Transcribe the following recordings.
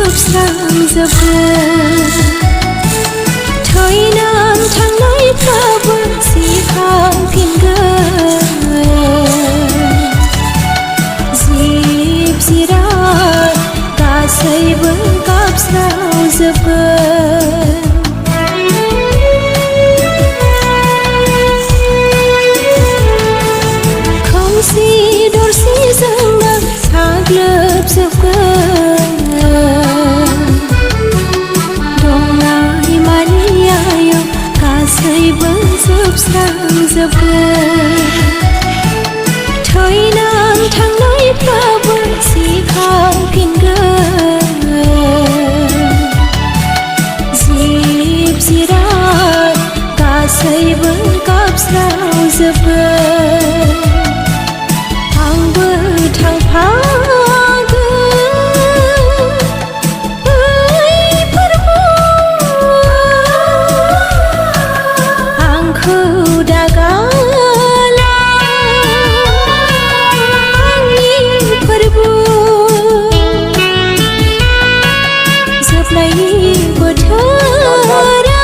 जोबस्रांजोबगोन थैनानै थांनायफ्राबो सिखांफिनगोन जिब जिराद गासैबो गाबस्रावजोबगोन खोमसि दरसेजोंनो साग्लोबजोबगोन दंनाय मानियायाव गासैबो जोबस्रांजोबगोन थैनानै थांनायफ्राबो सिखांफिनगोन जिब जिराद गासैबो गाबस्रावजोबगोन आंबो थांफागोन आंखौ दागाला आंनि फोरबो जोबनायनि बोथोरा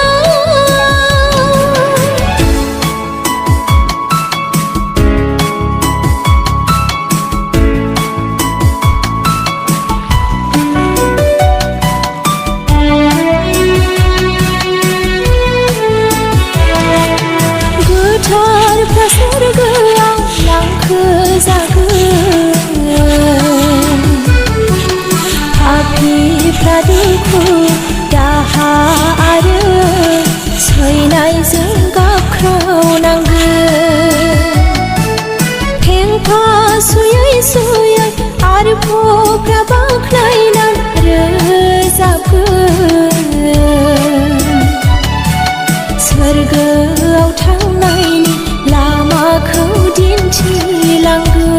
गोथारफ्रा सोरगोआव लांखोजागोन पापिफ्रा दुखु दाहा आरो सैनायजों गाबख्रावनांगोन फेंफा सुयै सुयै आरफफ्रा बाख्नायनानै रोजाबगोन सोरगोआव थांनायनि लामाखौ दिन्थिलांगोन